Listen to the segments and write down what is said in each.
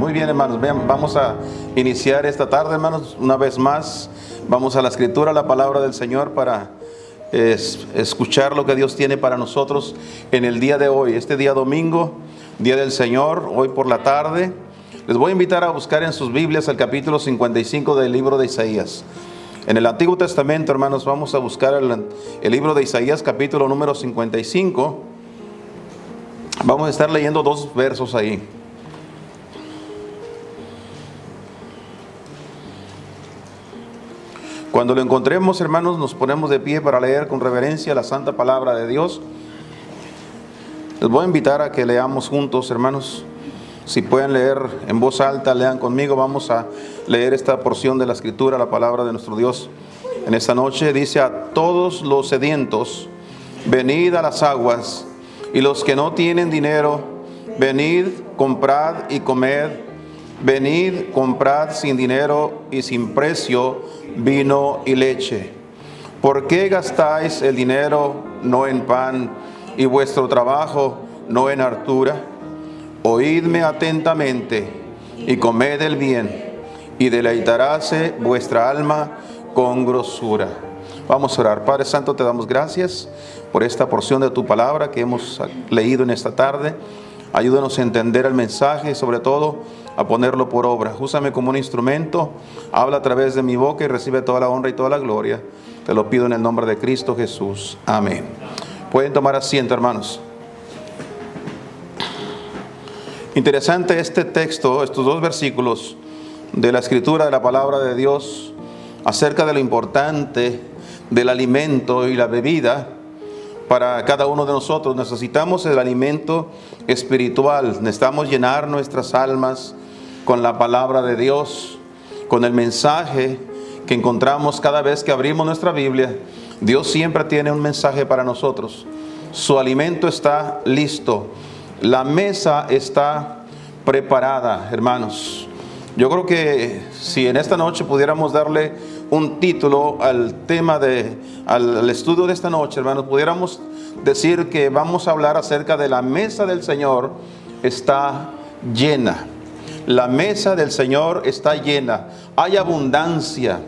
Muy bien, hermanos, vamos a iniciar esta tarde, hermanos, una vez más. Vamos a la escritura, a la palabra del Señor para escuchar lo que Dios tiene para nosotros en el día de hoy, este día domingo, día del Señor, hoy por la tarde. Les voy a invitar a buscar en sus Biblias el capítulo 55 del libro de Isaías. En el Antiguo Testamento, hermanos, vamos a buscar el libro de Isaías, capítulo número 55. Vamos a estar leyendo dos versos ahí. Cuando lo encontremos, hermanos, nos ponemos de pie para leer con reverencia la santa palabra de Dios. Les voy a invitar a que leamos juntos, hermanos. Si pueden leer en voz alta, lean conmigo. Vamos a leer esta porción de la escritura, la palabra de nuestro Dios. En esta noche dice: a todos los sedientos, venid a las aguas, y los que no tienen dinero, venid, comprad y comed. Venid, comprad sin dinero y sin precio vino y leche. ¿Por qué gastáis el dinero no en pan y vuestro trabajo no en hartura? Oídme atentamente y comed el bien, y deleitaráse vuestra alma con grosura. Vamos a orar. Padre Santo, te damos gracias por esta porción de tu palabra que hemos leído en esta tarde. Ayúdanos a entender el mensaje y sobre todo a ponerlo por obra. Úsame como un instrumento, habla a través de mi boca y recibe toda la honra y toda la gloria. Te lo pido en el nombre de Cristo Jesús. Amén. Pueden tomar asiento, hermanos. Interesante este texto, estos dos versículos de la escritura de la palabra de Dios acerca de lo importante del alimento y la bebida. Para cada uno de nosotros necesitamos el alimento espiritual, necesitamos llenar nuestras almas con la palabra de Dios, con el mensaje que encontramos cada vez que abrimos nuestra Biblia. Dios siempre tiene un mensaje para nosotros. Su alimento está listo, la mesa está preparada, hermanos. Yo creo que si en esta noche pudiéramos darle un título al tema al estudio de esta noche, hermanos, pudiéramos decir que vamos a hablar acerca de la mesa del Señor está llena. La mesa del Señor está llena. Hay abundancia.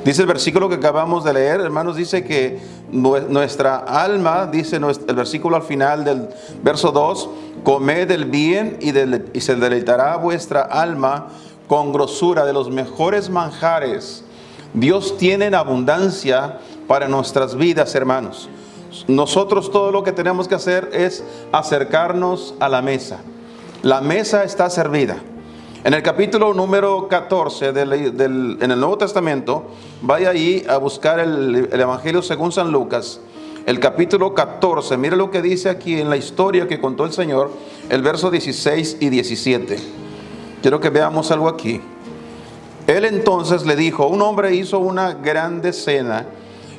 Dice el versículo que acabamos de leer, hermanos, dice que nuestra alma, dice el versículo al final del verso 2, comed el bien y se deleitará vuestra alma con grosura de los mejores manjares. Dios tiene en abundancia para nuestras vidas, hermanos. Nosotros todo lo que tenemos que hacer es acercarnos a la mesa. La mesa está servida. En el capítulo número 14 en el Nuevo Testamento, vaya ahí a buscar el Evangelio según San Lucas, el capítulo 14. Mire lo que dice aquí en la historia que contó el Señor, el verso 16 y 17. Quiero que veamos algo aquí. Él entonces le dijo: un hombre hizo una grande cena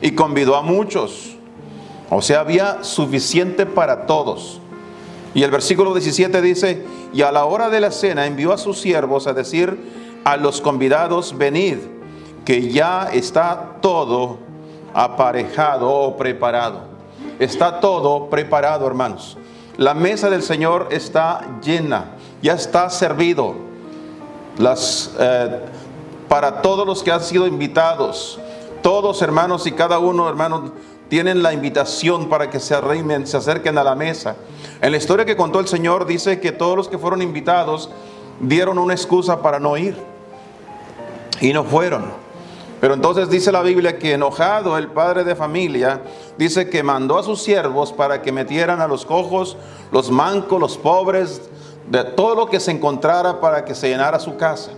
y convidó a muchos. O sea, había suficiente para todos. Y el versículo 17 dice: y a la hora de la cena envió a sus siervos a decir a los convidados: venid, que ya está todo aparejado o preparado. Está todo preparado, hermanos. La mesa del Señor está llena, ya está servido. Para todos los que han sido invitados, todos, hermanos, y cada uno, hermanos, tienen la invitación para que se arrimen, se acerquen a la mesa. En la historia que contó el Señor dice que todos los que fueron invitados dieron una excusa para no ir y no fueron. Pero entonces dice la Biblia que enojado el padre de familia, dice que mandó a sus siervos para que metieran a los cojos, los mancos, los pobres, de todo lo que se encontrara para que se llenara su casa.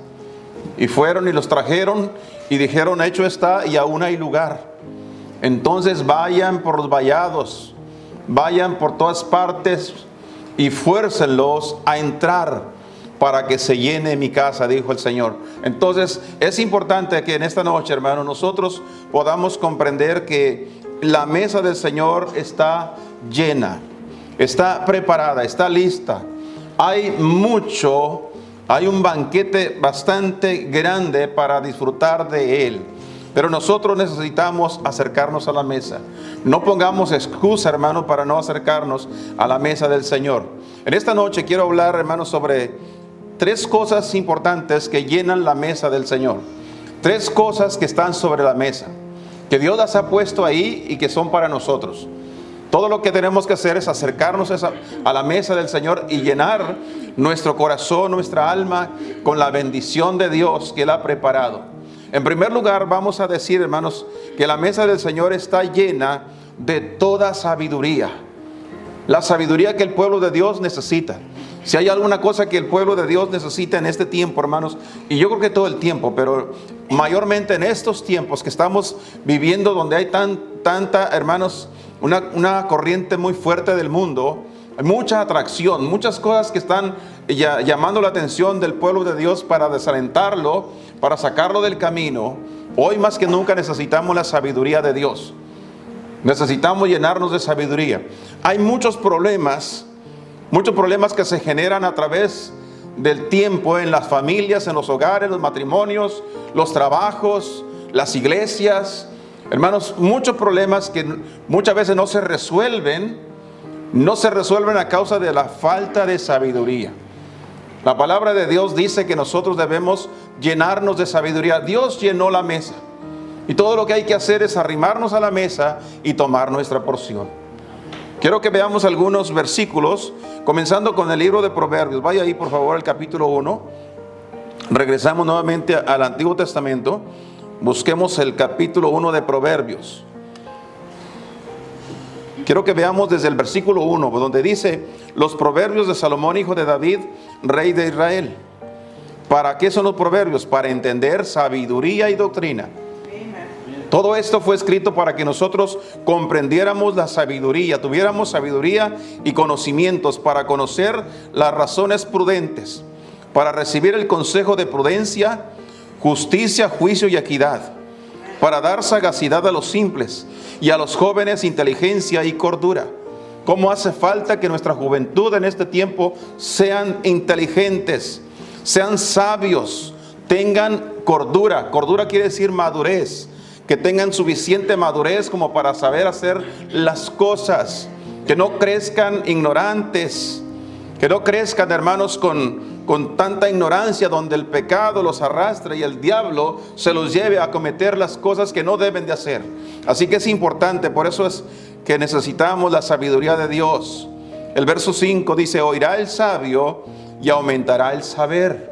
Y fueron y los trajeron y dijeron: hecho está y aún hay lugar. Entonces vayan por los vallados, vayan por todas partes y fuércenlos a entrar para que se llene mi casa, dijo el Señor. Entonces es importante que en esta noche, hermanos, nosotros podamos comprender que la mesa del Señor está llena, está preparada, está lista. Hay un banquete bastante grande para disfrutar de él. Pero nosotros necesitamos acercarnos a la mesa. No pongamos excusa, hermano, para no acercarnos a la mesa del Señor. En esta noche quiero hablar, hermano, sobre tres cosas importantes que llenan la mesa del Señor. Tres cosas que están sobre la mesa, que Dios las ha puesto ahí y que son para nosotros. Todo lo que tenemos que hacer es acercarnos a la mesa del Señor y llenar nuestro corazón, nuestra alma con la bendición de Dios que Él ha preparado. En primer lugar, vamos a decir, hermanos, que la mesa del Señor está llena de toda sabiduría. La sabiduría que el pueblo de Dios necesita. Si hay alguna cosa que el pueblo de Dios necesita en este tiempo, hermanos, y yo creo que todo el tiempo, pero mayormente en estos tiempos que estamos viviendo, donde hay tanta, hermanos, una corriente muy fuerte del mundo, hay mucha atracción, muchas cosas que están llamando la atención del pueblo de Dios para desalentarlo, para sacarlo del camino. Hoy más que nunca necesitamos la sabiduría de Dios. Necesitamos llenarnos de sabiduría. Hay muchos problemas que se generan a través del tiempo en las familias, en los hogares, los matrimonios, los trabajos, las iglesias. Hermanos, muchos problemas que muchas veces no se resuelven a causa de la falta de sabiduría. La palabra de Dios dice que nosotros debemos llenarnos de sabiduría. Dios llenó la mesa y todo lo que hay que hacer es arrimarnos a la mesa y tomar nuestra porción. Quiero que veamos algunos versículos, comenzando con el libro de Proverbios. Vaya ahí por favor al capítulo 1. Regresamos nuevamente al Antiguo Testamento. Busquemos el capítulo 1 de Proverbios. Quiero que veamos desde el versículo 1, donde dice: los proverbios de Salomón, hijo de David, rey de Israel. ¿Para qué son los proverbios? Para entender sabiduría y doctrina. Todo esto fue escrito para que nosotros comprendiéramos la sabiduría, tuviéramos sabiduría y conocimientos para conocer las razones prudentes, para recibir el consejo de prudencia, justicia, juicio y equidad, para dar sagacidad a los simples y a los jóvenes inteligencia y cordura. ¿Cómo hace falta que nuestra juventud en este tiempo sean inteligentes, sean sabios, tengan cordura? Cordura quiere decir madurez, que tengan suficiente madurez como para saber hacer las cosas, que no crezcan ignorantes, que no crezcan, hermanos, con tanta ignorancia donde el pecado los arrastra y el diablo se los lleve a cometer las cosas que no deben de hacer. Así que es importante, por eso es que necesitamos la sabiduría de Dios. El verso 5 dice: oirá el sabio y aumentará el saber.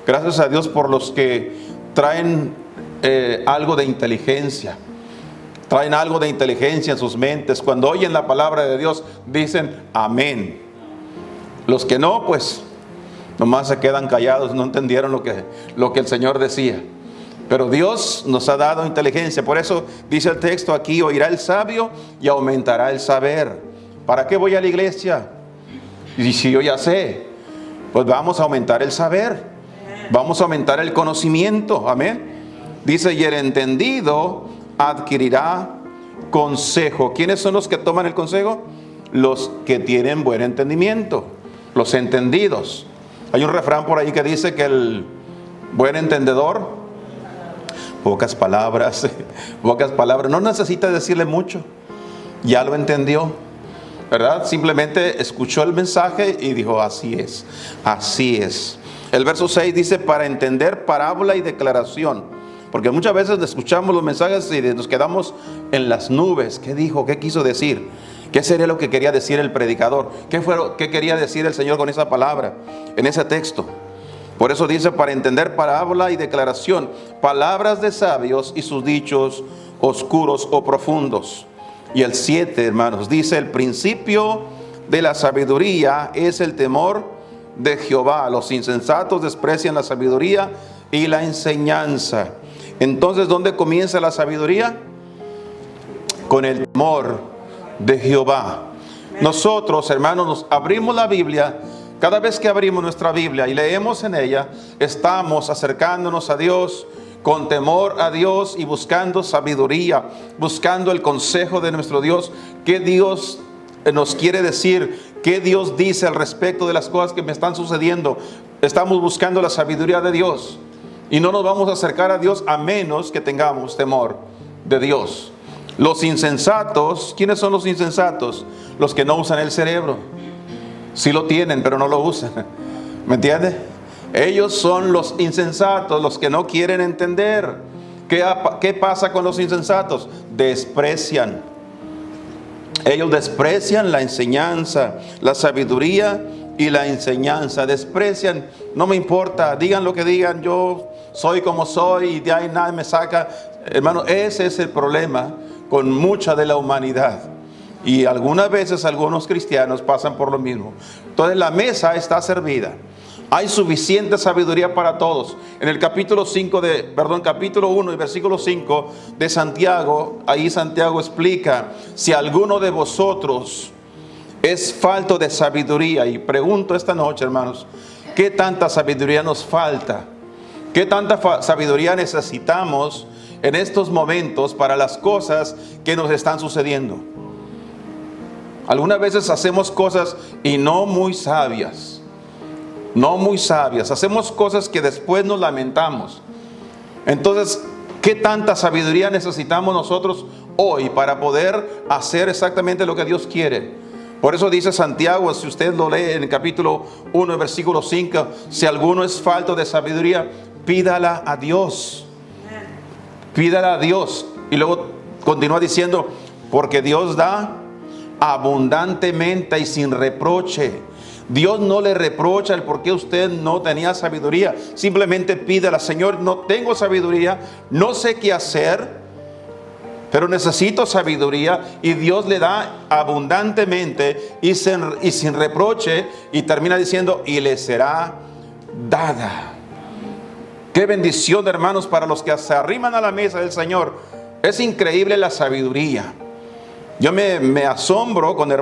Gracias a Dios por los que traen algo de inteligencia. Traen algo de inteligencia en sus mentes. Cuando oyen la palabra de Dios dicen amén. Los que no, pues nomás se quedan callados, no entendieron lo que el Señor decía. Pero Dios nos ha dado inteligencia. Por eso dice el texto aquí: oirá el sabio y aumentará el saber. ¿Para qué voy a la iglesia? Y si yo ya sé, pues vamos a aumentar el saber, vamos a aumentar el conocimiento. Amén. Dice: y el entendido adquirirá consejo. ¿Quiénes son los que toman el consejo? Los que tienen buen entendimiento, los entendidos. Hay un refrán por ahí que dice que el buen entendedor, pocas palabras, no necesita decirle mucho, ya lo entendió, ¿verdad? Simplemente escuchó el mensaje y dijo: así es, así es. El verso 6 dice: para entender parábola y declaración. Porque muchas veces escuchamos los mensajes y nos quedamos en las nubes. ¿Qué dijo? ¿Qué quiso decir? ¿Qué sería lo que quería decir el predicador? ¿Qué quería decir el Señor con esa palabra, en ese texto? Por eso dice: para entender parábola y declaración, palabras de sabios y sus dichos oscuros o profundos. Y el 7, hermanos, dice: el principio de la sabiduría es el temor de Jehová. Los insensatos desprecian la sabiduría y la enseñanza. Entonces, ¿dónde comienza la sabiduría? Con el temor de Jehová. Nosotros, hermanos, nos abrimos la Biblia. Cada vez que abrimos nuestra Biblia y leemos en ella, estamos acercándonos a Dios con temor a Dios y buscando sabiduría, buscando el consejo de nuestro Dios. ¿Qué Dios nos quiere decir? ¿Qué Dios dice al respecto de las cosas que me están sucediendo? Estamos buscando la sabiduría de Dios. Y no nos vamos a acercar a Dios a menos que tengamos temor de Dios. Los insensatos, ¿quiénes son los insensatos? Los que no usan el cerebro. Sí lo tienen, pero no lo usan. ¿Me entiende? Ellos son los insensatos, los que no quieren entender. ¿Qué pasa con los insensatos? Desprecian. Ellos desprecian la enseñanza, la sabiduría y la enseñanza. Desprecian, no me importa, digan lo que digan, yo soy como soy y de ahí nadie me saca. Hermano, ese es el problema con mucha de la humanidad. Y algunas veces algunos cristianos pasan por lo mismo. Entonces la mesa está servida. Hay suficiente sabiduría para todos. En el capítulo 1 y versículo 5 de Santiago, ahí Santiago explica: si alguno de vosotros es falto de sabiduría. Y pregunto esta noche, hermanos, ¿qué tanta sabiduría nos falta? ¿Qué tanta sabiduría necesitamos en estos momentos para las cosas que nos están sucediendo? Algunas veces hacemos cosas y no muy sabias. No muy sabias. Hacemos cosas que después nos lamentamos. Entonces, ¿qué tanta sabiduría necesitamos nosotros hoy para poder hacer exactamente lo que Dios quiere? Por eso dice Santiago, si usted lo lee en el capítulo 1, versículo 5, si alguno es falto de sabiduría, pídala a Dios. Pídala a Dios. Y luego continúa diciendo, porque Dios da abundantemente y sin reproche. Dios no le reprocha el por qué usted no tenía sabiduría. Simplemente pídela: Señor, no tengo sabiduría, no sé qué hacer, pero necesito sabiduría. Y Dios le da abundantemente y sin reproche. Y termina diciendo, y le será dada. Qué bendición, hermanos, para los que se arriman a la mesa del Señor. Es increíble la sabiduría. Yo me asombro con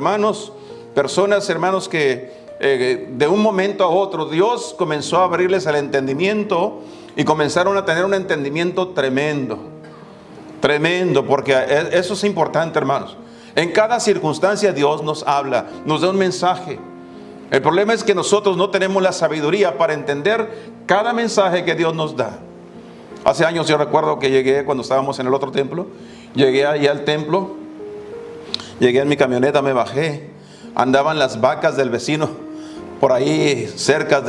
personas, hermanos, que de un momento a otro Dios comenzó a abrirles el entendimiento y comenzaron a tener un entendimiento tremendo, porque eso es importante, hermanos. En cada circunstancia Dios nos habla, nos da un mensaje. El problema es que nosotros no tenemos la sabiduría para entender cada mensaje que Dios nos da. Hace años yo recuerdo que llegué, cuando estábamos en el otro templo, llegué ahí al templo, llegué en mi camioneta, me bajé, andaban las vacas del vecino por ahí cerca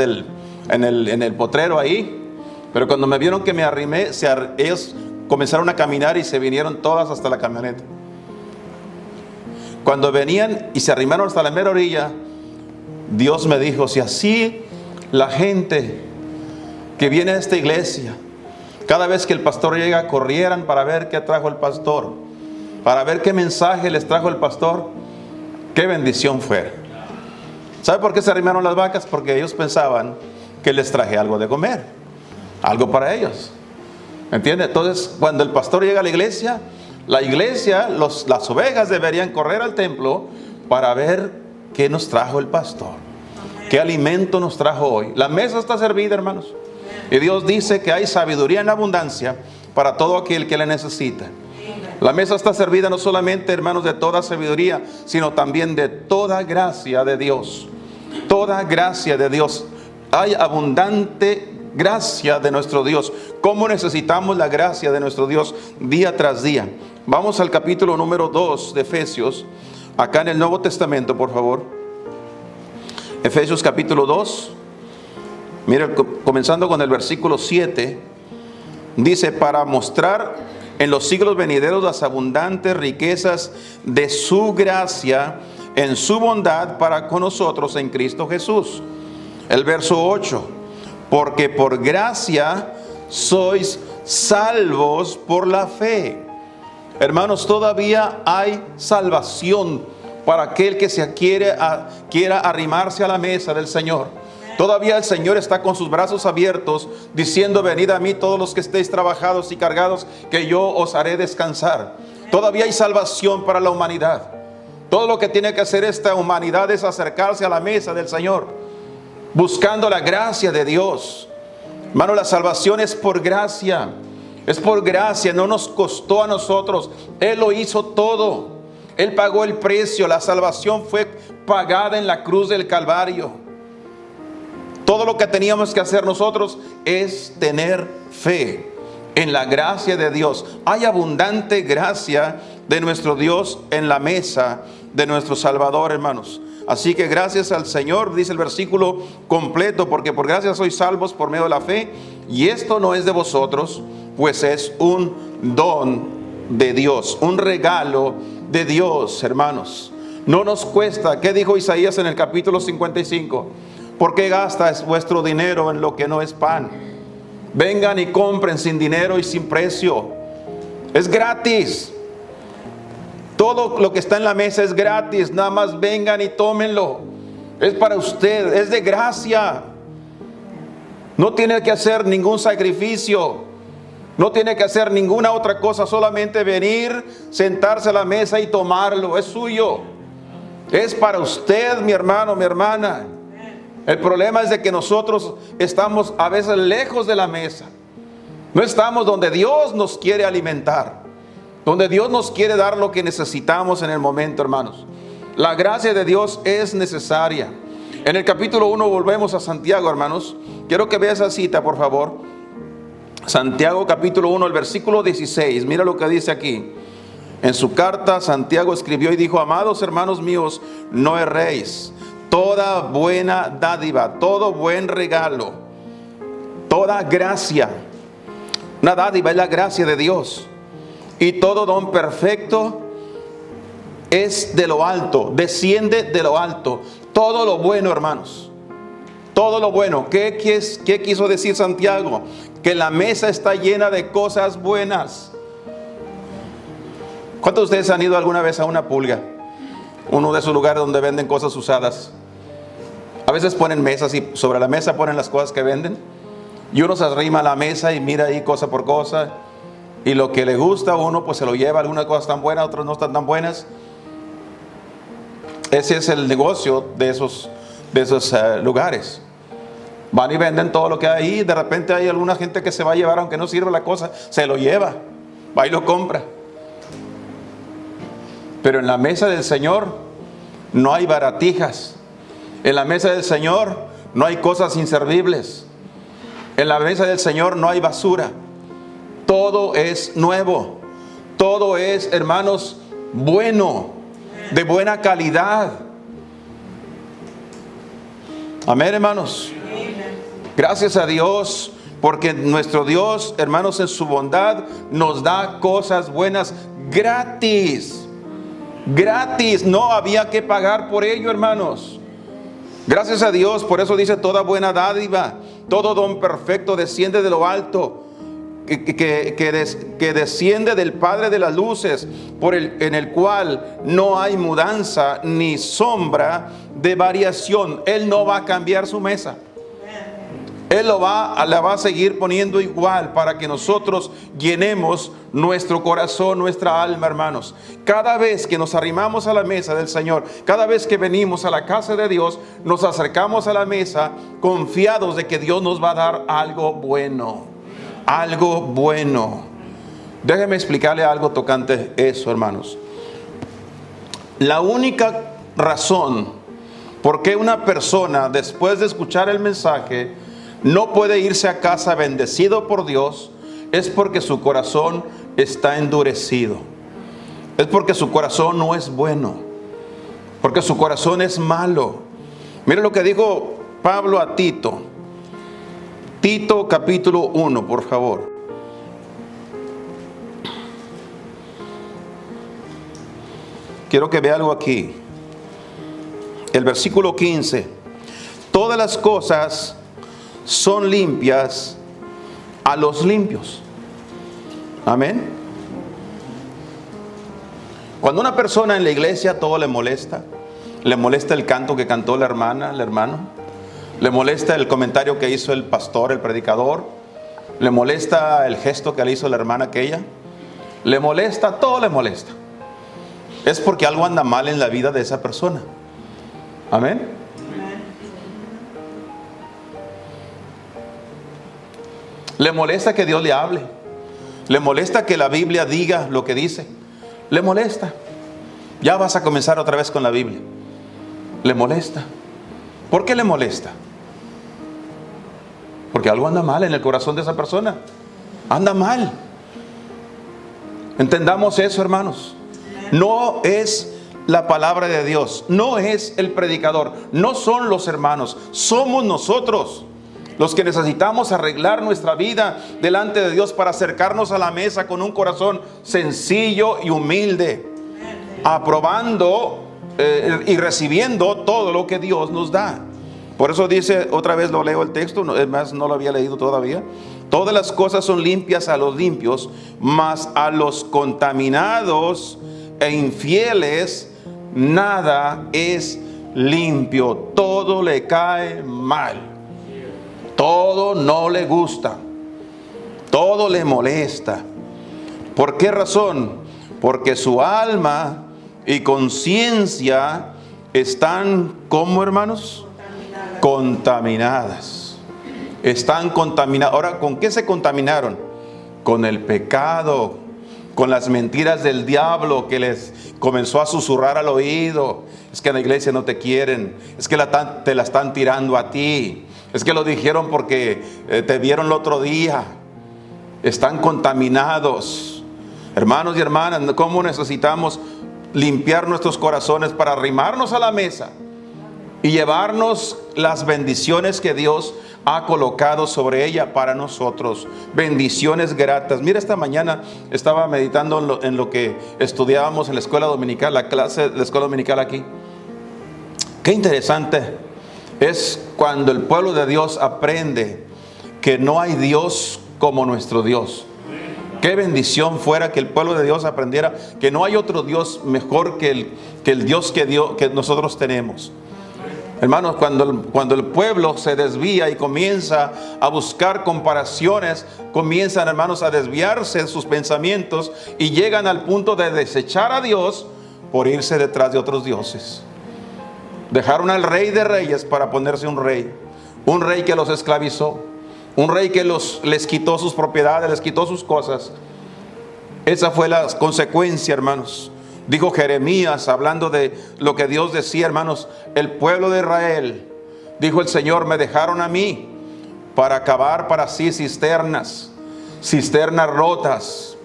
en el potrero ahí, pero cuando me vieron que me arrimé, ellos comenzaron a caminar y se vinieron todas hasta la camioneta. Cuando venían y se arrimaron hasta la mera orilla, Dios me dijo, si así la gente que viene a esta iglesia, cada vez que el pastor llega, corrieran para ver qué trajo el pastor, para ver qué mensaje les trajo el pastor, qué bendición fuera. ¿Sabe por qué se arrimaron las vacas? Porque ellos pensaban que les traje algo de comer, algo para ellos. ¿Entiende? Entonces, cuando el pastor llega a la iglesia, las ovejas deberían correr al templo para ver qué nos trajo el pastor, qué alimento nos trajo hoy. La mesa está servida, hermanos. Y Dios dice que hay sabiduría en abundancia para todo aquel que la necesita. La mesa está servida no solamente, hermanos, de toda sabiduría, sino también de toda gracia de Dios. Toda gracia de Dios. Hay abundante gracia de nuestro Dios. ¿Cómo necesitamos la gracia de nuestro Dios día tras día? Vamos al capítulo número 2 de Efesios, acá en el Nuevo Testamento, por favor. Efesios capítulo 2. Mira, comenzando con el versículo 7, dice, para mostrar en los siglos venideros las abundantes riquezas de su gracia en su bondad para con nosotros en Cristo Jesús. El verso 8, porque por gracia sois salvos por la fe. Hermanos, todavía hay salvación para aquel que quiera arrimarse a la mesa del Señor. Todavía el Señor está con sus brazos abiertos diciendo, venid a mí todos los que estéis trabajados y cargados, que yo os haré descansar. Todavía hay salvación para la humanidad. Todo lo que tiene que hacer esta humanidad es acercarse a la mesa del Señor, buscando la gracia de Dios. Hermano, la salvación es por gracia. Es por gracia, no nos costó a nosotros. Él lo hizo todo. Él pagó el precio. La salvación fue pagada en la cruz del Calvario. Todo lo que teníamos que hacer nosotros es tener fe en la gracia de Dios. Hay abundante gracia de nuestro Dios en la mesa de nuestro Salvador, hermanos. Así que gracias al Señor, dice el versículo completo, porque por gracia sois salvos por medio de la fe, y esto no es de vosotros, pues es un don de Dios, un regalo de Dios, hermanos. No nos cuesta. ¿Qué dijo Isaías en el capítulo 55? ¿Por qué gastas vuestro dinero en lo que no es pan? Vengan y compren sin dinero y sin precio. Es gratis. Todo lo que está en la mesa es gratis. Nada más vengan y tómenlo. Es para usted, es de gracia. No tiene que hacer ningún sacrificio. No tiene que hacer ninguna otra cosa. Solamente venir, sentarse a la mesa y tomarlo. Es suyo. Es para usted, mi hermano, mi hermana. El problema es de que nosotros estamos a veces lejos de la mesa. No estamos donde Dios nos quiere alimentar, donde Dios nos quiere dar lo que necesitamos en el momento, hermanos. La gracia de Dios es necesaria. En el capítulo 1 volvemos a Santiago, hermanos. Quiero que vea esa cita, por favor. Santiago capítulo 1, el versículo 16. Mira lo que dice aquí. En su carta, Santiago escribió y dijo: amados hermanos míos, no erréis. Toda buena dádiva, todo buen regalo, toda gracia. Una dádiva es la gracia de Dios. Y todo don perfecto es de lo alto, desciende de lo alto. Todo lo bueno, hermanos. Todo lo bueno. ¿Qué quiso decir Santiago? Que la mesa está llena de cosas buenas. ¿Cuántos de ustedes han ido alguna vez a una pulga? Uno de esos lugares donde venden cosas usadas. A veces ponen mesas y sobre la mesa ponen las cosas que venden. Y uno se arrima a la mesa y mira ahí cosa por cosa. Y lo que le gusta a uno pues se lo lleva. Algunas cosas están buenas, otras no están tan buenas. Ese es el negocio de esos lugares. Van y venden todo lo que hay ahí. De repente hay alguna gente que se va a llevar, aunque no sirva la cosa, se lo lleva. Va y lo compra. Pero en la mesa del Señor no hay baratijas. En la mesa del Señor no hay cosas inservibles. En la mesa del Señor no hay basura. Todo es nuevo. Todo es, hermanos, bueno, de buena calidad. Amén, hermanos. Gracias a Dios, porque nuestro Dios, hermanos, en su bondad nos da cosas buenas gratis. Gratis, no había que pagar por ello, hermanos. Gracias a Dios, por eso dice toda buena dádiva, todo don perfecto desciende de lo alto, que desciende del Padre de las luces, en el cual no hay mudanza ni sombra de variación. Él no va a cambiar su mesa. Él la va a seguir poniendo igual para que nosotros llenemos nuestro corazón, nuestra alma, hermanos. Cada vez que nos arrimamos a la mesa del Señor, cada vez que venimos a la casa de Dios, nos acercamos a la mesa confiados de que Dios nos va a dar algo bueno. Algo bueno. Déjeme explicarle algo tocante eso, hermanos. La única razón por qué una persona, después de escuchar el mensaje, no puede irse a casa bendecido por Dios, es porque su corazón está endurecido. Es porque su corazón no es bueno. Porque su corazón es malo. Mire lo que dijo Pablo a Tito. Tito capítulo 1, por favor. Quiero que vea algo aquí. El versículo 15. Todas las cosas son limpias a los limpios. Amén. Cuando una persona en la iglesia todo le molesta el canto que cantó la hermana, el hermano, le molesta el comentario que hizo el pastor, el predicador, le molesta el gesto que le hizo la hermana aquella, todo le molesta. Es porque algo anda mal en la vida de esa persona. Amén. Le molesta que Dios le hable. Le molesta que la Biblia diga lo que dice. Le molesta. Ya vas a comenzar otra vez con la Biblia. Le molesta. ¿Por qué le molesta? Porque algo anda mal en el corazón de esa persona. Anda mal. Entendamos eso, hermanos. No es la palabra de Dios, no es el predicador, no son los hermanos, somos nosotros los que necesitamos arreglar nuestra vida delante de Dios para acercarnos a la mesa con un corazón sencillo y humilde, aprobando y recibiendo todo lo que Dios nos da. Por eso dice, otra vez lo leo el texto, es más, no lo había leído todavía. Todas las cosas son limpias a los limpios, mas a los contaminados e infieles nada es limpio. Todo le cae mal. Todo no le gusta. Todo le molesta. ¿Por qué razón? Porque su alma y conciencia están, ¿cómo, hermanos? Contaminadas. Están contaminadas. Ahora, ¿con qué se contaminaron? Con el pecado, con las mentiras del diablo que les comenzó a susurrar al oído. Es que en la iglesia no te quieren, es que te la están tirando a ti, es que lo dijeron porque te vieron el otro día. Están contaminados. Hermanos y hermanas, ¿cómo necesitamos limpiar nuestros corazones para arrimarnos a la mesa y llevarnos las bendiciones que Dios ha colocado sobre ella para nosotros? Bendiciones gratas. Mira, esta mañana estaba meditando en lo que estudiábamos en la escuela dominical, la clase de la escuela dominical aquí. Qué interesante es cuando el pueblo de Dios aprende que no hay Dios como nuestro Dios. Qué bendición fuera que el pueblo de Dios aprendiera que no hay otro Dios mejor que el Dios que nosotros tenemos. Hermanos, cuando el pueblo se desvía y comienza a buscar comparaciones, comienzan, hermanos, a desviarse de sus pensamientos y llegan al punto de desechar a Dios por irse detrás de otros dioses. Dejaron al Rey de Reyes para ponerse un rey que los esclavizó, un rey que les quitó sus propiedades, les quitó sus cosas. Esa fue la consecuencia, hermanos. Dijo Jeremías, hablando de lo que Dios decía, hermanos, el pueblo de Israel, dijo el Señor, me dejaron a mí para cavar para sí cisternas rotas,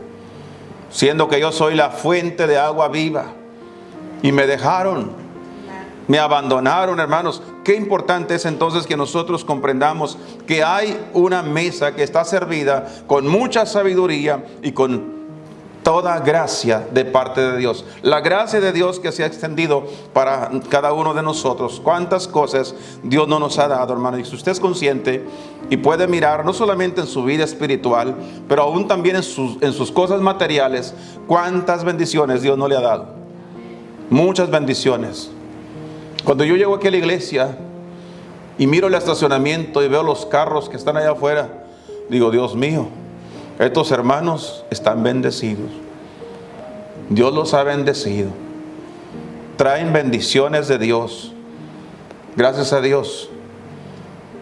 siendo que yo soy la fuente de agua viva, y me dejaron. Me abandonaron, hermanos. Qué importante es entonces que nosotros comprendamos que hay una mesa que está servida con mucha sabiduría y con toda gracia de parte de Dios. La gracia de Dios que se ha extendido para cada uno de nosotros. Cuántas cosas Dios no nos ha dado, hermano. Y si usted es consciente y puede mirar no solamente en su vida espiritual, pero aún también en sus cosas materiales, cuántas bendiciones Dios no le ha dado. Muchas bendiciones. Cuando yo llego aquí a la iglesia y miro el estacionamiento y veo los carros que están allá afuera, digo, Dios mío, estos hermanos están bendecidos. Dios los ha bendecido. Traen bendiciones de Dios. Gracias a Dios.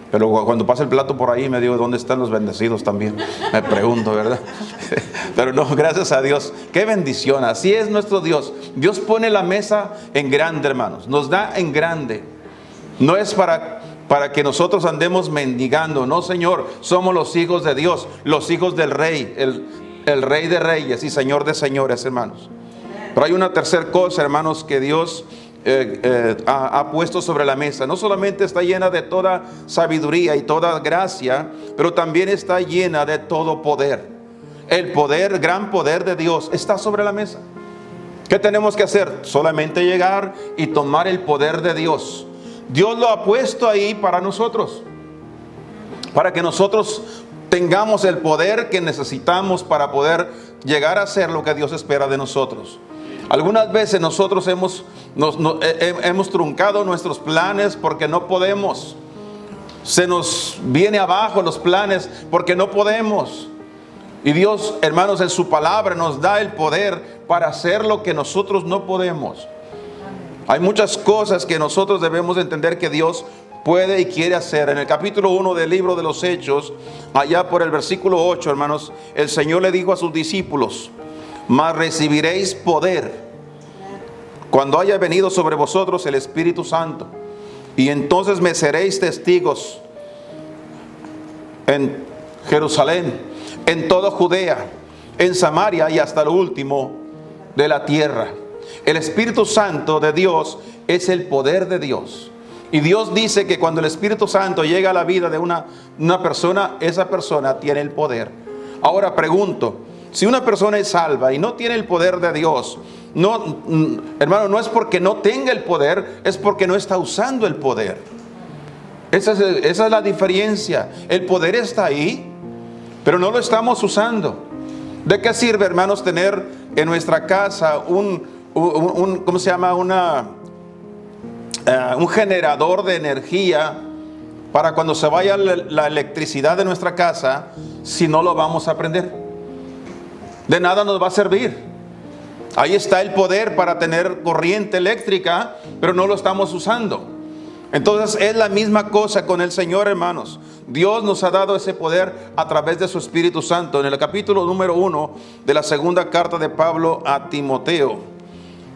Pero cuando pasa el plato por ahí me digo, ¿dónde están los bendecidos también? Me pregunto, ¿verdad? Pero no, gracias a Dios. Qué bendición. Así es nuestro Dios. Dios pone la mesa en grande, hermanos. Nos da en grande. No es para que nosotros andemos mendigando. No, Señor. Somos los hijos de Dios. Los hijos del Rey. El Rey de Reyes y Señor de Señores, hermanos. Pero hay una tercera cosa, hermanos, que Dios ha puesto sobre la mesa. No solamente está llena de toda sabiduría y toda gracia, pero también está llena de todo poder. El poder, gran poder de Dios está sobre la mesa. ¿Qué tenemos que hacer? Solamente llegar y tomar el poder de Dios. Dios lo ha puesto ahí para nosotros, para que nosotros tengamos el poder que necesitamos para poder llegar a hacer lo que Dios espera de nosotros. Algunas veces nosotros hemos truncado nuestros planes porque no podemos. Se nos viene abajo los planes porque no podemos. Y Dios, hermanos, en su palabra nos da el poder para hacer lo que nosotros no podemos. Hay muchas cosas que nosotros debemos entender que Dios puede y quiere hacer. En el capítulo 1 del libro de los Hechos, allá por el versículo 8, hermanos, el Señor le dijo a sus discípulos, mas recibiréis poder cuando haya venido sobre vosotros el Espíritu Santo, y entonces me seréis testigos en Jerusalén, en toda Judea, en Samaria y hasta lo último de la tierra. El Espíritu Santo de Dios es el poder de Dios. Y Dios dice que cuando el Espíritu Santo llega a la vida de una persona, esa persona tiene el poder. Ahora pregunto, si una persona es salva y no tiene el poder de Dios, no, hermano, no es porque no tenga el poder, es porque no está usando el poder. Esa es la diferencia. El poder está ahí, pero no lo estamos usando. ¿De qué sirve, hermanos, tener en nuestra casa ¿cómo se llama? Un generador de energía para cuando se vaya la electricidad de nuestra casa, si no lo vamos a prender? De nada nos va a servir. Ahí está el poder para tener corriente eléctrica, pero no lo estamos usando. Entonces es la misma cosa con el Señor, hermanos. Dios nos ha dado ese poder a través de su Espíritu Santo. En el capítulo número 1 de la segunda carta de Pablo a Timoteo.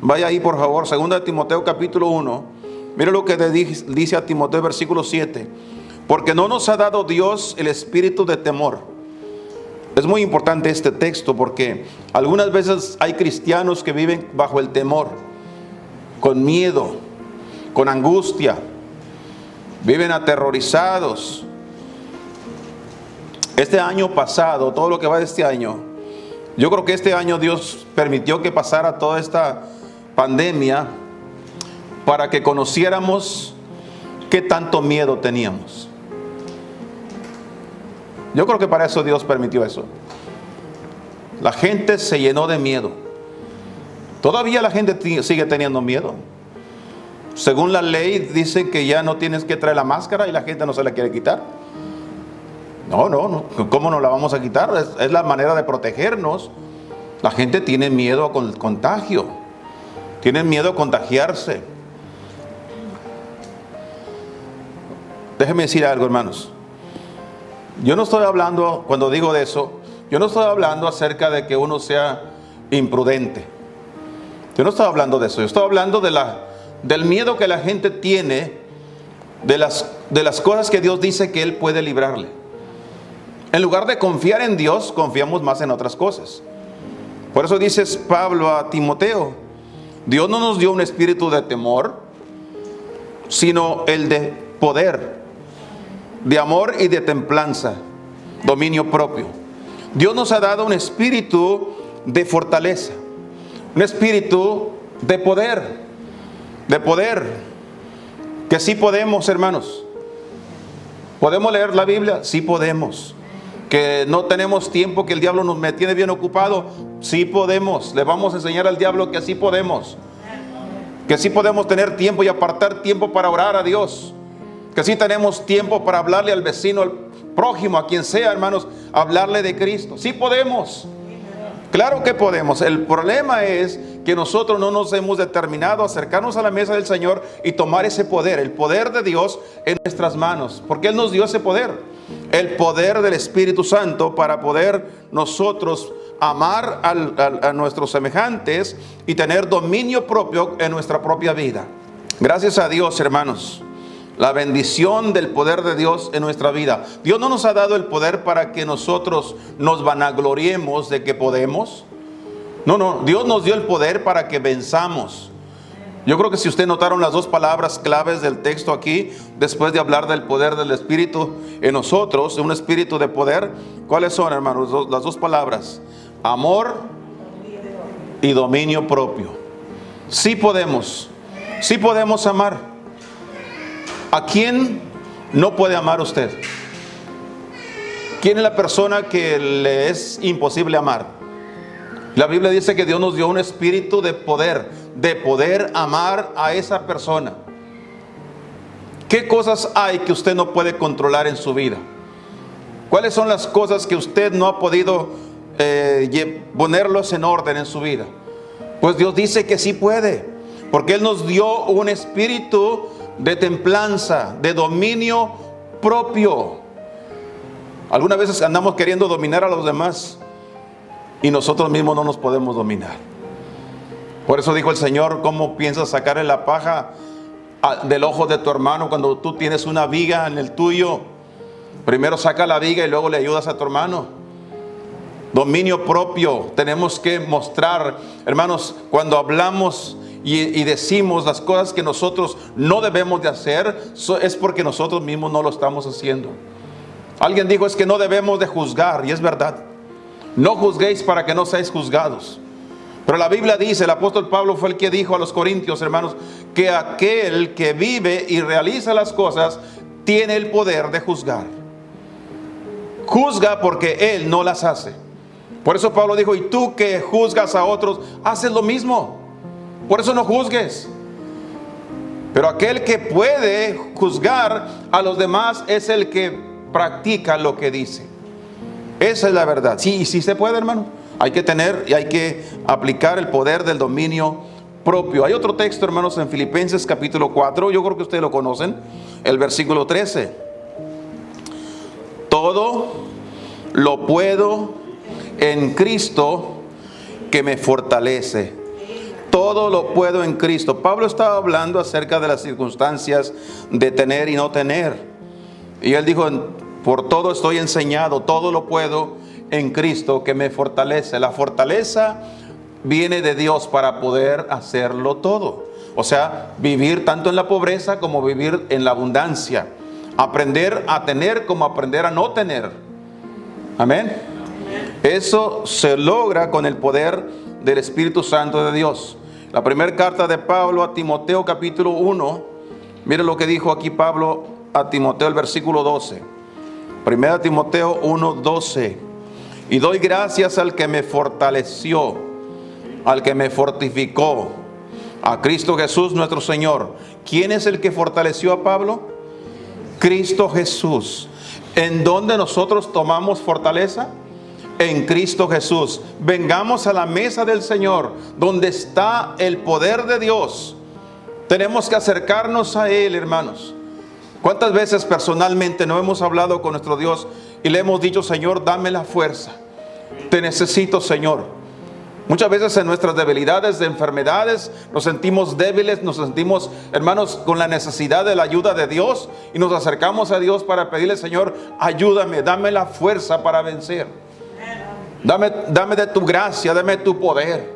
Vaya ahí, por favor, segunda de Timoteo capítulo 1. Mire lo que dice a Timoteo, versículo 7. Porque no nos ha dado Dios el espíritu de temor. Es muy importante este texto porque algunas veces hay cristianos que viven bajo el temor, con miedo, con angustia. Viven aterrorizados. Este año pasado, todo lo que va de este año, yo creo que este año Dios permitió que pasara toda esta pandemia para que conociéramos qué tanto miedo teníamos. Yo creo que para eso Dios permitió eso. La gente se llenó de miedo. Todavía la gente sigue teniendo miedo. Según la ley dice que ya no tienes que traer la máscara y la gente no se la quiere quitar. No, ¿cómo no la vamos a quitar? Es la manera de protegernos. La gente tiene miedo con el contagio. Tienen miedo a contagiarse. Déjenme decir algo, hermanos. Yo no estoy hablando, cuando digo de eso, yo no estoy hablando acerca de que uno sea imprudente. Yo no estoy hablando de eso. Yo estoy hablando del miedo que la gente tiene de las cosas que Dios dice que Él puede librarle. En lugar de confiar en Dios, confiamos más en otras cosas. Por eso dice Pablo a Timoteo, Dios no nos dio un espíritu de temor, sino el de poder, de amor y de templanza, dominio propio. Dios nos ha dado un espíritu de fortaleza, un espíritu de poder, que sí podemos, hermanos. ¿Podemos leer la Biblia? Sí podemos. Que no tenemos tiempo, que el diablo me tiene bien ocupado. Sí podemos. Le vamos a enseñar al diablo que sí podemos. Que sí podemos tener tiempo y apartar tiempo para orar a Dios. Que sí tenemos tiempo para hablarle al vecino, al prójimo, a quien sea, hermanos, hablarle de Cristo. Sí podemos. Claro que podemos. El problema es que nosotros no nos hemos determinado a acercarnos a la mesa del Señor y tomar ese poder, el poder de Dios en nuestras manos, porque Él nos dio ese poder, el poder del Espíritu Santo para poder nosotros amar a nuestros semejantes y tener dominio propio en nuestra propia vida. Gracias a Dios, hermanos, la bendición del poder de Dios en nuestra vida. Dios no nos ha dado el poder para que nosotros nos vanagloriemos de que podemos. No, Dios nos dio el poder para que venzamos. Yo creo que si ustedes notaron las dos palabras claves del texto aquí, después de hablar del poder del Espíritu en nosotros, un espíritu de poder, ¿cuáles son, hermanos? Las dos palabras, amor y dominio propio. Sí podemos amar. ¿A quién no puede amar usted? ¿Quién es la persona que le es imposible amar? La Biblia dice que Dios nos dio un espíritu de poder amar a esa persona. ¿Qué cosas hay que usted no puede controlar en su vida? ¿Cuáles son las cosas que usted no ha podido ponerlos en orden en su vida? Pues Dios dice que sí puede, porque Él nos dio un espíritu de templanza, de dominio propio. Algunas veces andamos queriendo dominar a los demás y nosotros mismos no nos podemos dominar. Por eso dijo el Señor, ¿cómo piensas sacarle la paja del ojo de tu hermano cuando tú tienes una viga en el tuyo? Primero saca la viga y luego le ayudas a tu hermano. Dominio propio. Tenemos que mostrar, hermanos, cuando hablamos y decimos las cosas que nosotros no debemos de hacer, es porque nosotros mismos no lo estamos haciendo. Alguien dijo, es que no debemos de juzgar, y es verdad. No juzguéis para que no seáis juzgados. Pero la Biblia dice, el apóstol Pablo fue el que dijo a los corintios, hermanos, que aquel que vive y realiza las cosas tiene el poder de juzgar. Juzga porque él no las hace. Por eso Pablo dijo, y tú que juzgas a otros, haces lo mismo. Por eso no juzgues. Pero aquel que puede juzgar a los demás es el que practica lo que dice. Esa es la verdad. Sí, sí se puede, hermano. Hay que tener y hay que aplicar el poder del dominio propio. Hay otro texto, hermanos, en Filipenses capítulo 4. Yo creo que ustedes lo conocen. El versículo 13. Todo lo puedo en Cristo que me fortalece. Todo lo puedo en Cristo. Pablo estaba hablando acerca de las circunstancias de tener y no tener. Y él dijo, por todo estoy enseñado, todo lo puedo en Cristo que me fortalece. La fortaleza viene de Dios para poder hacerlo todo. O sea, vivir tanto en la pobreza como vivir en la abundancia. Aprender a tener como aprender a no tener. Amén. Eso se logra con el poder del Espíritu Santo de Dios. La primera carta de Pablo a Timoteo capítulo 1. Mire lo que dijo aquí Pablo a Timoteo, el versículo 12. Primera Timoteo 1:12. Y doy gracias al que me fortaleció, al que me fortificó, a Cristo Jesús nuestro Señor. ¿Quién es el que fortaleció a Pablo? Cristo Jesús. ¿En dónde nosotros tomamos fortaleza? En Cristo Jesús. Vengamos a la mesa del Señor, donde está el poder de Dios. Tenemos que acercarnos a Él, hermanos. ¿Cuántas veces personalmente no hemos hablado con nuestro Dios y le hemos dicho, Señor, dame la fuerza? Te necesito, Señor. Muchas veces en nuestras debilidades, de enfermedades, nos sentimos débiles, nos sentimos, hermanos, con la necesidad de la ayuda de Dios y nos acercamos a Dios para pedirle, Señor, ayúdame, dame la fuerza para vencer. Dame de tu gracia, dame tu poder.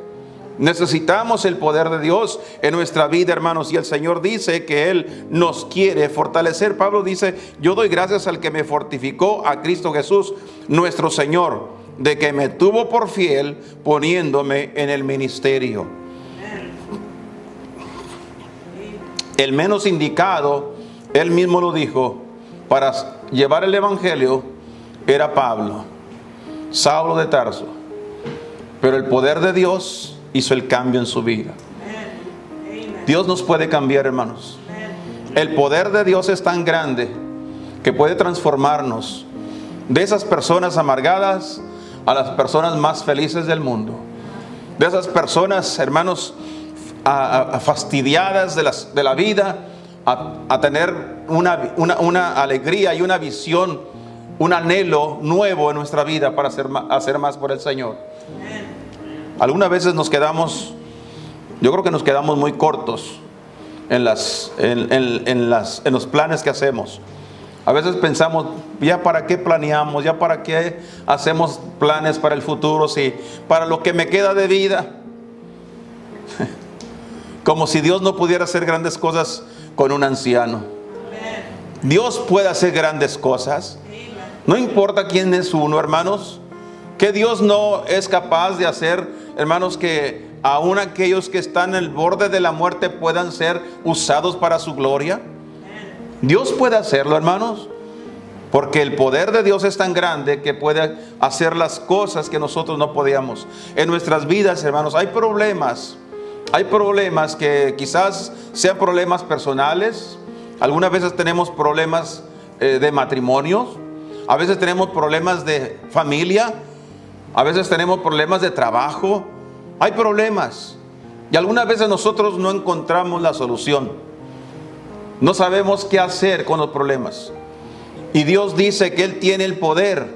Necesitamos el poder de Dios en nuestra vida, hermanos, y el Señor dice que Él nos quiere fortalecer. Pablo dice, yo doy gracias al que me fortificó, a Cristo Jesús, nuestro Señor, de que me tuvo por fiel poniéndome en el ministerio. El menos indicado, Él mismo lo dijo, para llevar el evangelio era Pablo, Saulo de Tarso. Pero el poder de Dios hizo el cambio en su vida. Dios nos puede cambiar, hermanos. El poder de Dios es tan grande que puede transformarnos de esas personas amargadas a las personas más felices del mundo. De esas personas, hermanos, fastidiadas de la vida, a tener una alegría y una visión, un anhelo nuevo en nuestra vida para hacer más por el Señor. Algunas veces yo creo que nos quedamos muy cortos en los planes que hacemos. A veces pensamos, ya para qué planeamos, ya para qué hacemos planes para el futuro, si para lo que me queda de vida. Como si Dios no pudiera hacer grandes cosas con un anciano. Dios puede hacer grandes cosas. No importa quién es uno, hermanos. Que Dios no es capaz de hacer, hermanos, que aún aquellos que están en el borde de la muerte puedan ser usados para su gloria. Dios puede hacerlo, hermanos, porque el poder de Dios es tan grande que puede hacer las cosas que nosotros no podíamos. En nuestras vidas, hermanos, hay problemas que quizás sean problemas personales. Algunas veces tenemos problemas de matrimonio, a veces tenemos problemas de familia, a veces tenemos problemas de trabajo. Hay problemas y algunas veces nosotros no encontramos la solución. No sabemos qué hacer con los problemas. Y Dios dice que Él tiene el poder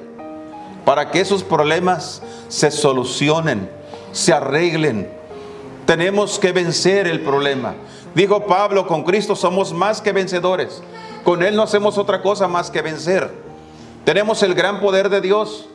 para que esos problemas se solucionen, se arreglen. Tenemos que vencer el problema. Dijo Pablo, con Cristo somos más que vencedores. Con Él no hacemos otra cosa más que vencer. Tenemos el gran poder de Dios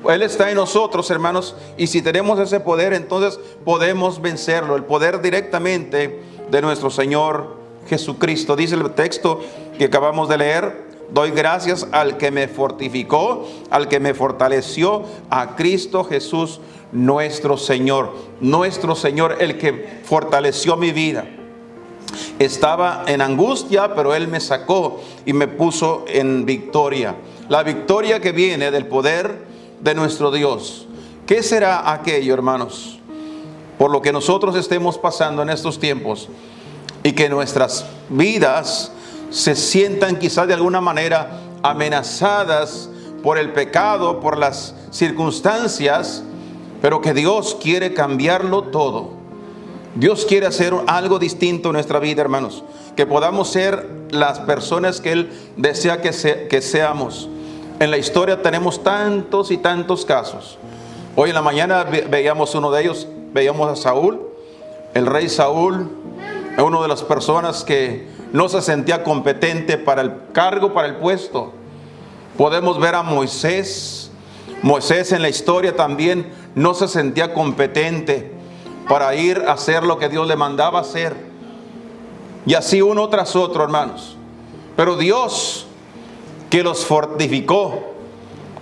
Él está en nosotros, hermanos, y si tenemos ese poder, entonces podemos vencerlo. El poder directamente de nuestro Señor Jesucristo. Dice el texto que acabamos de leer: doy gracias al que me fortificó, al que me fortaleció, a Cristo Jesús nuestro Señor. Nuestro Señor, el que fortaleció mi vida. Estaba en angustia, pero Él me sacó y me puso en victoria. La victoria que viene del poder de nuestro Dios. ¿Qué será aquello, hermanos, por lo que nosotros estemos pasando en estos tiempos y que nuestras vidas se sientan quizás de alguna manera amenazadas por el pecado, por las circunstancias, pero que Dios quiere cambiarlo todo? Dios quiere hacer algo distinto en nuestra vida, hermanos, que podamos ser las personas que Él desea que seamos. En la historia tenemos tantos y tantos casos. Hoy en la mañana veíamos uno de ellos, veíamos a Saúl. El rey Saúl es una de las personas que no se sentía competente para el cargo, para el puesto. Podemos ver a Moisés. Moisés en la historia también no se sentía competente para ir a hacer lo que Dios le mandaba hacer. Y así uno tras otro, hermanos. Pero Dios, que los fortificó,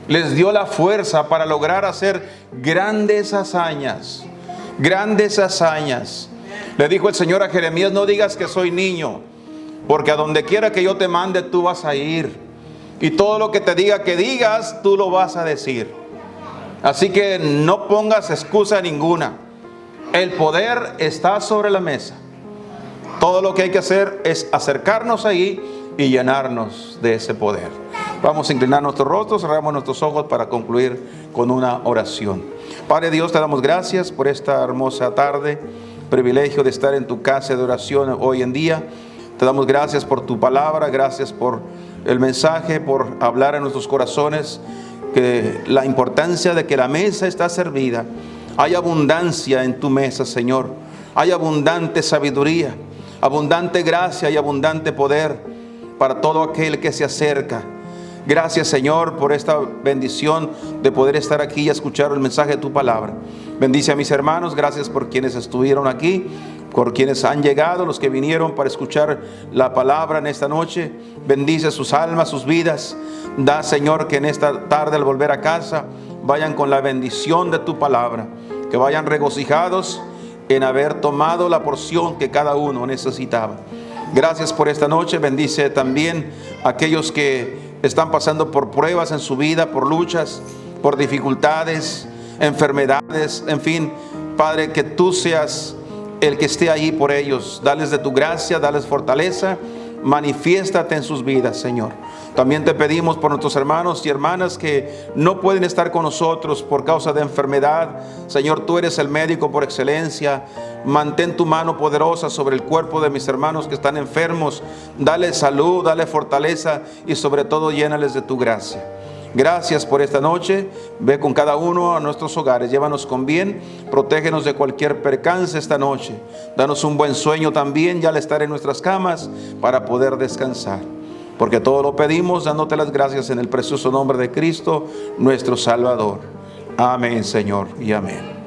les dio la fuerza para lograr hacer grandes hazañas. Grandes hazañas. Le dijo el Señor a Jeremías: no digas que soy niño, porque a donde quiera que yo te mande, tú vas a ir. Y todo lo que te diga que digas, tú lo vas a decir. Así que no pongas excusa ninguna. El poder está sobre la mesa. Todo lo que hay que hacer es acercarnos ahí y llenarnos de ese poder. Vamos a inclinar nuestros rostros, cerramos nuestros ojos para concluir con una oración. Padre Dios, te damos gracias por esta hermosa tarde, privilegio de estar en tu casa de oración hoy en día. Te damos gracias por tu palabra, gracias por el mensaje, por hablar en nuestros corazones, que la importancia de que la mesa está servida. Hay abundancia en tu mesa, Señor. Hay abundante sabiduría, abundante gracia y abundante poder para todo aquel que se acerca. Gracias, Señor, por esta bendición de poder estar aquí y escuchar el mensaje de tu palabra. Bendice a mis hermanos, gracias por quienes estuvieron aquí, por quienes han llegado, los que vinieron para escuchar la palabra en esta noche. Bendice sus almas, sus vidas. Da, Señor, que en esta tarde al volver a casa vayan con la bendición de tu palabra, que vayan regocijados en haber tomado la porción que cada uno necesitaba. Gracias por esta noche. Bendice también a aquellos que están pasando por pruebas en su vida, por luchas, por dificultades, enfermedades, en fin, Padre, que tú seas el que esté ahí por ellos. Dales de tu gracia, dales fortaleza, manifiéstate en sus vidas, Señor. También te pedimos por nuestros hermanos y hermanas que no pueden estar con nosotros por causa de enfermedad. Señor, tú eres el médico por excelencia. Mantén tu mano poderosa sobre el cuerpo de mis hermanos que están enfermos. Dale salud, dale fortaleza y sobre todo llénales de tu gracia. Gracias por esta noche. Ve con cada uno a nuestros hogares. Llévanos con bien. Protégenos de cualquier percance esta noche. Danos un buen sueño también ya al estar en nuestras camas para poder descansar. Porque todo lo pedimos dándote las gracias en el precioso nombre de Cristo, nuestro Salvador. Amén, Señor, y amén.